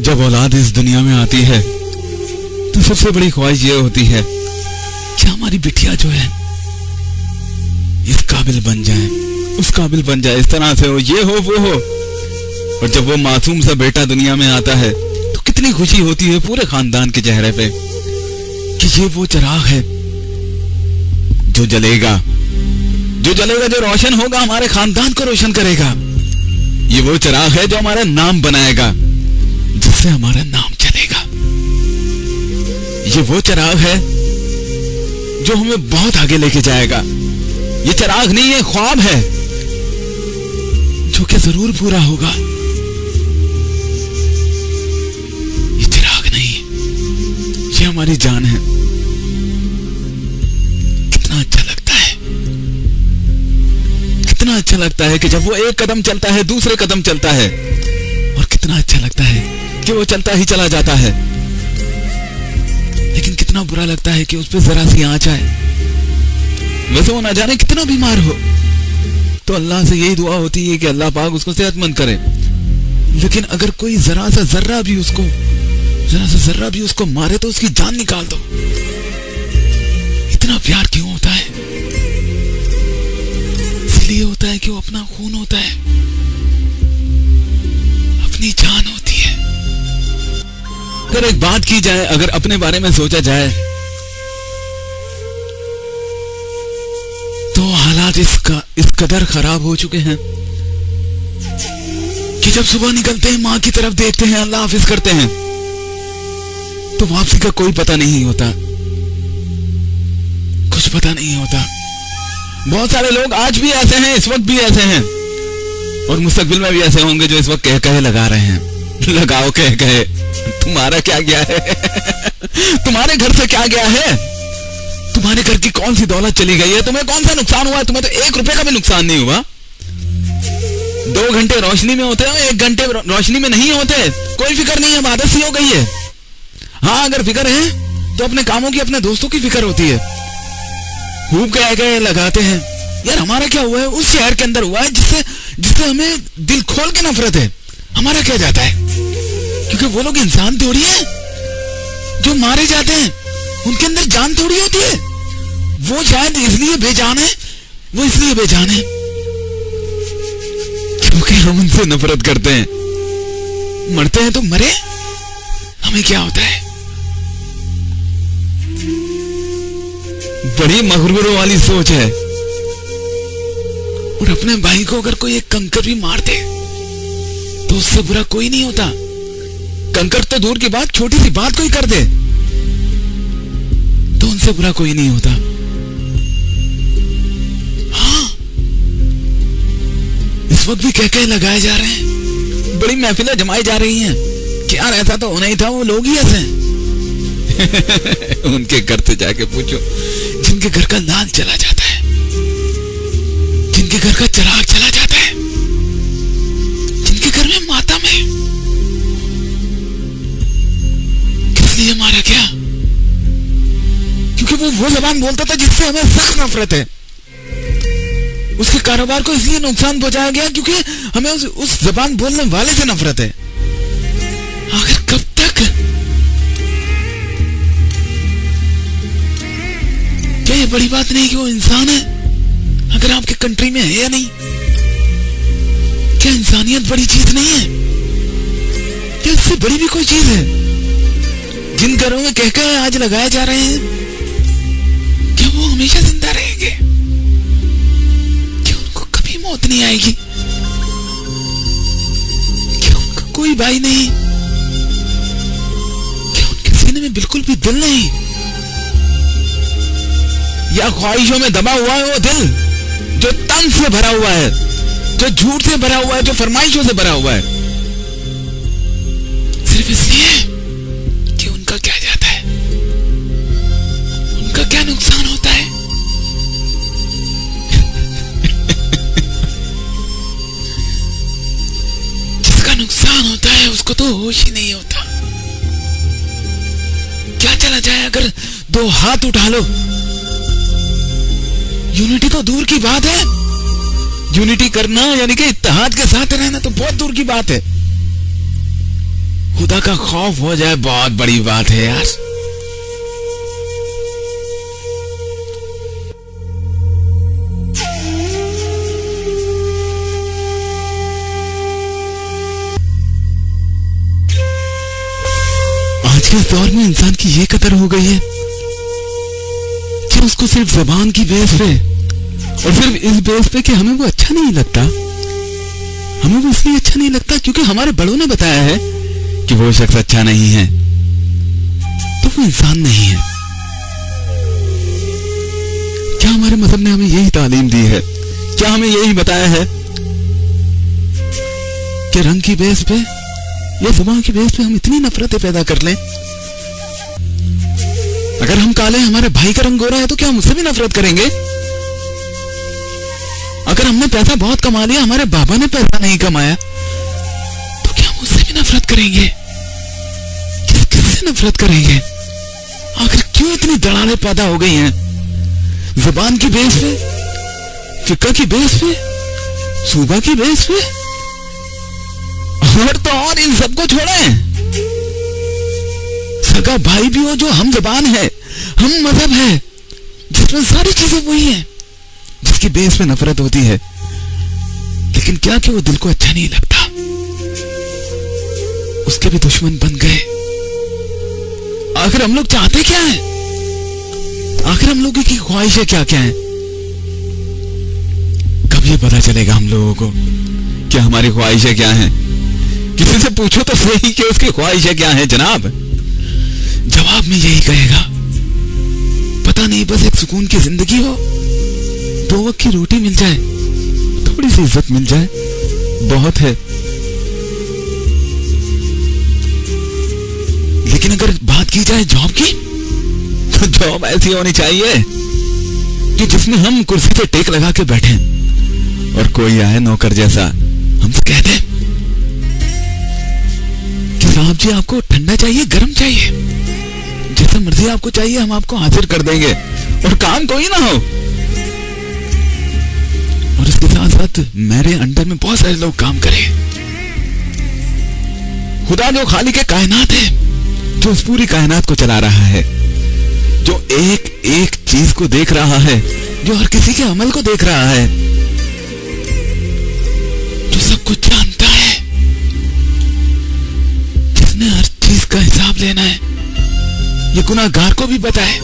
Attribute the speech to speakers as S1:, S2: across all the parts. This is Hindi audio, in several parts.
S1: जब औलाद इस दुनिया में आती है तो सबसे बड़ी ख्वाहिश ये होती है कि हमारी बिटिया जो है इस काबिल बन जाए, उस काबिल बन जाए, इस तरह से हो, ये हो, वो हो। और जब वो मासूम सा बेटा दुनिया में आता है तो कितनी खुशी होती है पूरे खानदान के चेहरे पे कि ये वो चिराग है जो जलेगा, जो रोशन होगा, हमारे खानदान को रोशन करेगा। ये वो चिराग है जो हमारा नाम बनाएगा, जिससे हमारा नाम चलेगा। ये वो चिराग है जो हमें बहुत आगे लेके जाएगा। ये चिराग नहीं, ये ख्वाब है जो कि जरूर पूरा होगा। ये चिराग नहीं, ये हमारी जान है। कितना अच्छा लगता है, कितना अच्छा लगता है कि जब वो एक कदम चलता है दूसरे कदम चलता है, और कितना अच्छा लगता है कि वो चलता ही चला जाता है। लेकिन कितना बुरा लगता है कि उस पर जरा सी आंच आए। वैसे वो ना जाने कितना बीमार हो, तो अल्लाह से यही दुआ होती है कि अल्लाह पाक उसको सेहतमंद करे। लेकिन अगर कोई जरा सा जर्रा भी उसको मारे तो उसकी जान निकाल दो। इतना प्यार क्यों होता है? इसलिए होता है कि वो अपना खून होता है, अपनी जान होती है। अगर एक बात की जाए, अगर अपने बारे में सोचा जाए, तो हालात इस कदर खराब हो चुके हैं कि जब सुबह निकलते हैं माँ की तरफ देखते हैं, अल्लाह हाफिज करते हैं, तो वापसी का कोई पता नहीं होता, कुछ पता नहीं होता। बहुत सारे लोग आज भी ऐसे हैं, इस वक्त भी ऐसे हैं, और मुस्तकबिल में भी ऐसे होंगे जो इस वक्त कह लगा रहे हैं। लगाओ कह तुम्हारा क्या गया है? तुम्हारे घर से क्या गया है? तुम्हारे घर की कौन सी दौलत चली गई है? तुम्हें कौन सा नुकसान हुआ है? तुम्हें तो 1 रुपए का भी नुकसान नहीं हुआ। 2 घंटे रोशनी में होते हैं, 1 घंटे रोशनी में नहीं होते, कोई फिक्र नहीं है, आदत सी हो गई है। हाँ, अगर फिक्र है तो अपने कामों की, अपने दोस्तों की फिक्र होती है। खूब कह लगाते हैं, यार हमारा क्या हुआ है? उस शहर के अंदर हुआ है जिससे हमें दिल खोल के नफरत है। हमारा क्या जाता है? क्योंकि वो लोग इंसान थोड़ी है जो मारे जाते हैं, उनके अंदर जान थोड़ी होती है। वो शायद इसलिए बेजान है, क्योंकि हम उनसे नफरत करते हैं। मरते हैं तो मरे, हमें क्या होता है? बड़ी मगरूरों वाली सोच है। और अपने भाई को अगर कोई एक कंकर भी मार दे तो उससे बुरा कोई नहीं होता। कंकर तो दूर की बात, छोटी सी बात कोई कर दे तो उनसे बुरा कोई नहीं होता। हाँ, इस वक्त भी कह लगाए जा रहे हैं, बड़ी महफिलें जमाई जा रही हैं कि यार ऐसा तो होना ही था, वो लोग ही ऐसे हैं। उनके घर से जाके पूछो जिनके घर का लाल चला जाता है, जिनके घर का चिराग चला जाता है, जिनके घर में मातम है, किस लिए मारा गया? क्योंकि वो जबान बोलता था जिससे हमें सख्त नफरत है। उसके कारोबार को इसलिए नुकसान पहुंचाया गया क्योंकि हमें उस जबान बोलने वाले से नफरत है। आखिर कब तक? क्या ये बड़ी बात नहीं कि वो इंसान है अगर आपके कंट्री में है या नहीं? क्या इंसानियत बड़ी चीज नहीं है? क्या इससे बड़ी भी कोई चीज है? जिन घरों में कह आज लगाए जा रहे हैं, क्या वो हमेशा जिंदा रहेंगे? क्या उनको कभी मौत नहीं आएगी? क्या उनका कोई भाई नहीं? क्या उनके सीने में बिल्कुल भी दिल नहीं? या ख्वाहिशों में दबा हुआ है वो दिल जो तंग से भरा हुआ है, जो झूठ से भरा हुआ है, जो फरमाइशों से भरा हुआ है, सिर्फ इसलिए कि उनका क्या जाता है, उनका क्या नुकसान होता है? जिसका नुकसान होता है उसको तो होश ही नहीं होता। क्या चला जाए अगर 2 हाथ उठा लो? यूनिटी तो दूर की बात है, यूनिटी करना यानी कि इत्तेहाद के साथ रहना तो बहुत दूर की बात है। खुदा का खौफ हो जाए बहुत बड़ी बात है यार। आज के इस दौर में इंसान की ये कदर हो गई है कि उसको सिर्फ ज़बान की बेस पे और सिर्फ इस बेस पे कि हमें वो अच्छा नहीं लगता, हमें वो इसलिए अच्छा नहीं लगता क्योंकि हमारे बड़ों ने बताया है कि वो शख्स अच्छा नहीं है, तो वो इंसान नहीं है। क्या हमारे मजहब ने हमें यही तालीम दी है? क्या हमें यही बताया है कि रंग की बेस पे या ज़ुबान की बेस पे हम इतनी नफरतें पैदा कर लें? अगर हम काले हैं, हमारे भाई का रंग गोरा है, तो क्या हम उससे भी नफरत करेंगे? अगर हमने पैसा बहुत कमा लिया, हमारे बाबा ने पैसा नहीं कमाया, तो क्या हम उससे भी नफरत करेंगे? किससे नफरत करेंगे? आखिर क्यों इतनी दरारें पैदा हो गई हैं? ज़ुबान की बेस पे, फिक्र की बेस पे, सूबा की बेस पे, और तो और इन सबको छोड़ें, सगा भाई भी हो जो हम ज़बान है, हम मजहब है, जिसमें सारी चीजें वही हैं, जिसकी बेस पे नफरत होती है, लेकिन क्या कि वो दिल को अच्छा नहीं लगता, उसके भी दुश्मन बन गए। आखिर हम लोग चाहते क्या है? आखिर हम लोगों की ख्वाहिशें क्या क्या हैं? कब ये पता चलेगा हम लोगों को कि हमारी ख्वाहिशें क्या हैं? किसी से पूछो तो सही कि उसकी ख्वाहिशें क्या हैं जनाब। जवाब में यही कहेगा, पता नहीं, बस एक सुकून की जिंदगी हो, 2 वक्त की रोटी मिल जाए, थोड़ी सी इज्जत मिल जाए, बहुत है। लेकिन अगर बात की जाए जॉब की, तो जॉब ऐसी होनी चाहिए कि जिसमें हम कुर्सी पे टेक लगा के बैठे और कोई आए नौकर जैसा हमसे कह दे कि साहब जी आपको ठंडा चाहिए, गर्म चाहिए, जैसा मर्जी आपको चाहिए, हम आपको हाजिर कर देंगे, और काम कोई ना हो। और इसके साथ साथ मेरे अंडर में बहुत सारे लोग काम करें। खुदा जो खालिक कायनात है, जो उस पूरी कायनात को चला रहा है, जो एक एक चीज को देख रहा है, जो हर किसी के अमल को देख रहा है, जो सब कुछ जानता है, जिसने हर चीज का हिसाब लेना है, ये गुनाहगार को भी पता है,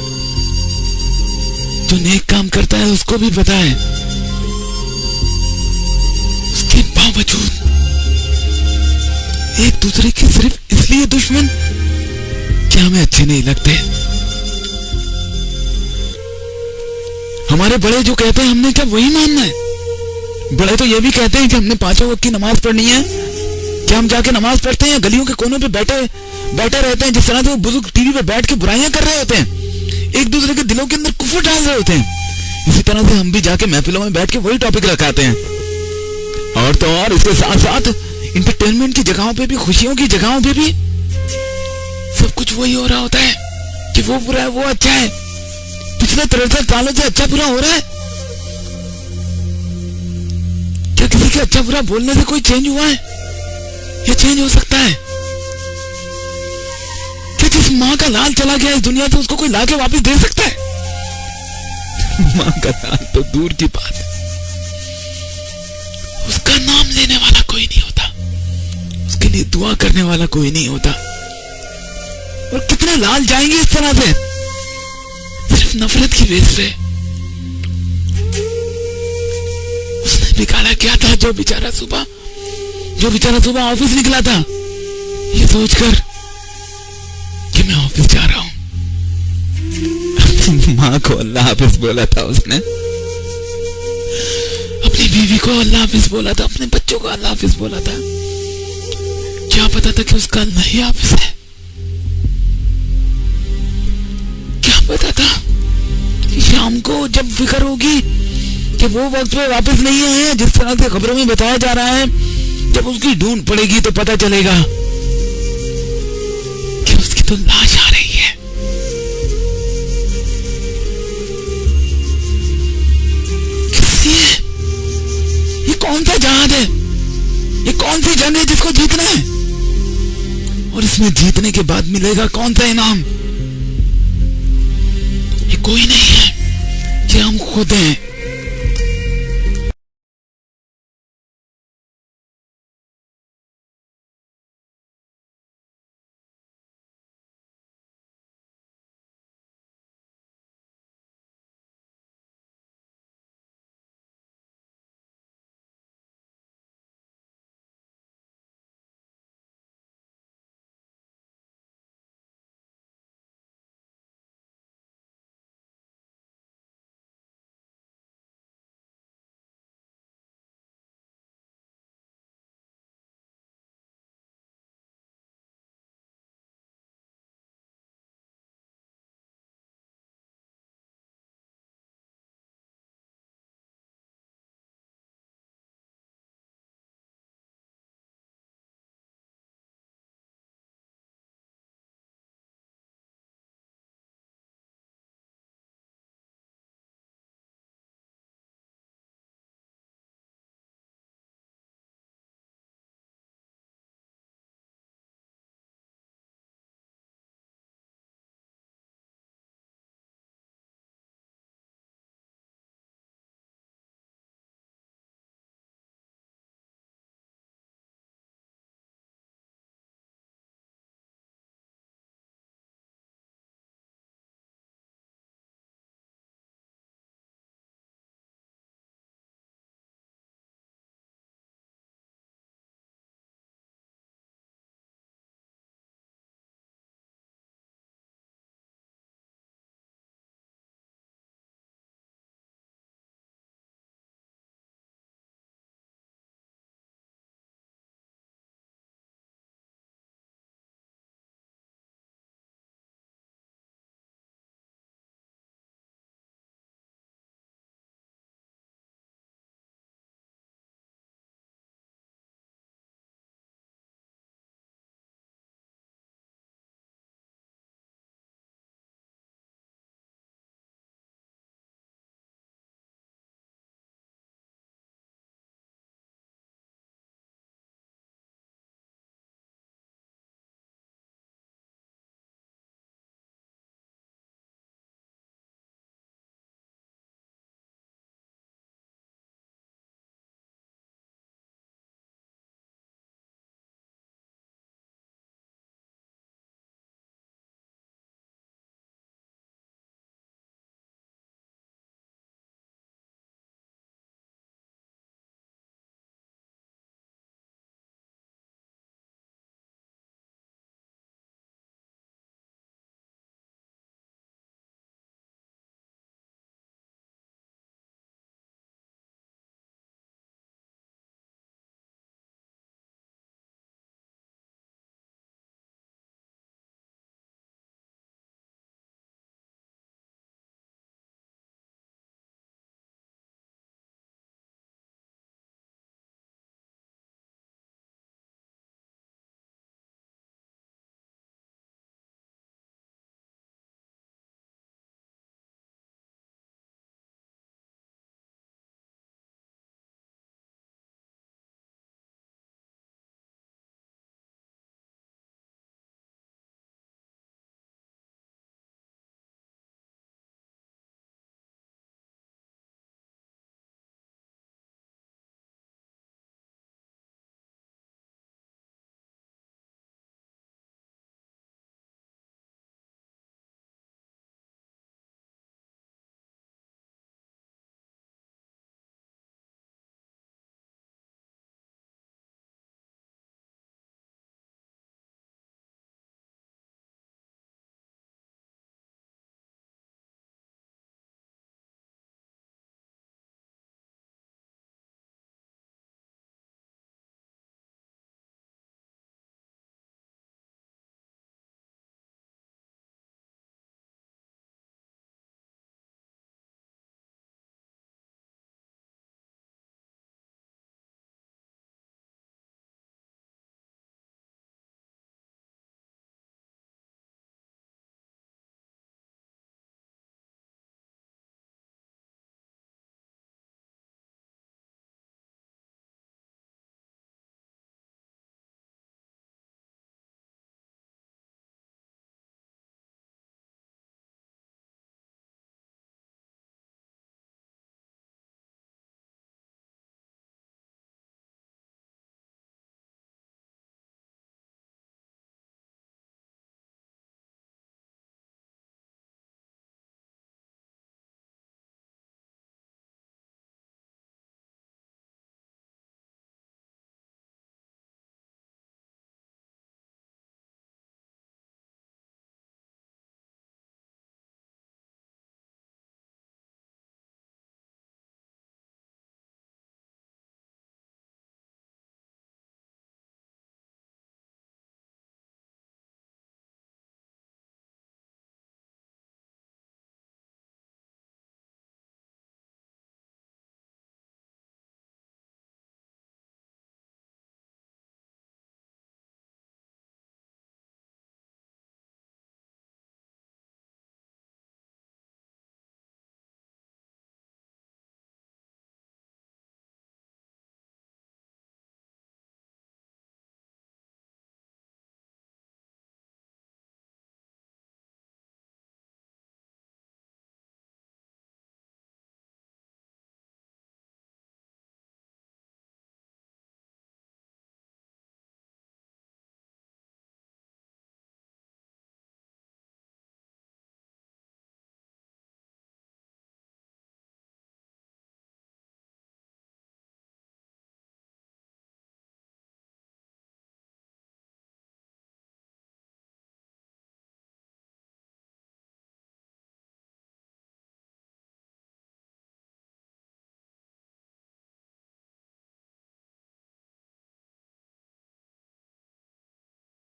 S1: जो नेक काम करता है उसको भी पता है। उसके बावजूद एक दूसरे के सिर्फ इसलिए दुश्मन कि हमें अच्छे नहीं लगते। हमारे बड़े जो कहते हैं हमने क्या वही मानना है? बड़े तो ये भी कहते हैं कि हमने 5 वक्त की नमाज पढ़नी है। क्या हम जाके नमाज पढ़ते हैं या गलियों के कोनों पे बैठे रहते हैं, जिस तरह से वो बुजुर्ग टीवी पे बैठ के बुराइयां कर रहे होते हैं, एक दूसरे के दिलों के अंदर कुफ्र डाल रहे होते हैं। इसी तरह से हम भी जाके महफिलों में बैठ के वही टॉपिक रखाते हैं। और तो और इसके साथ साथ इंटरटेनमेंट की जगहों पे भी, खुशियों की जगहों पे भी सब कुछ वही हो रहा होता है कि वो बुरा है, वो अच्छा है। पिछले 63 सालों से अच्छा बुरा हो रहा है। क्या किसी के अच्छा बुरा बोलने से कोई चेंज हुआ है या चेंज हो सकता है? क्या जिस माँ का लाल चला गया इस दुनिया से उसको कोई लाके वापस दे सकता है? माँ का लाल तो दूर की बात है, उसका नाम लेने वाला कोई नहीं होता, उसके लिए दुआ करने वाला कोई नहीं होता। और कितने लाल जाएंगे इस तरह से, सिर्फ नफरत की वजह से। उसने बिगाड़ा क्या था? जो बेचारा सुबह ऑफिस निकला था ये सोचकर कि मैं ऑफिस जा रहा हूं। अपनी माँ को अल्लाह हाफिज बोला था उसने, अपनी बीवी को अल्लाह हाफिज बोला था, अपने बच्चों को अल्लाह हाफिज बोला था। क्या पता था कि उसका नहीं हाफिज है? क्या पता था कि शाम को जब फिक्र होगी कि वो वक्त पे वापस नहीं आए, जिस तरह से खबरों में बताया जा रहा है, जब उसकी ढूंढ पड़ेगी तो पता चलेगा कि उसकी तो लाश आ रही है। किससे? ये कौन सा जहाज है? ये कौन सी जंग है जिसको जीतना है? और उसमें जीतने के बाद मिलेगा कौन सा इनाम? ये कोई नहीं है, ये हम खुद हैं।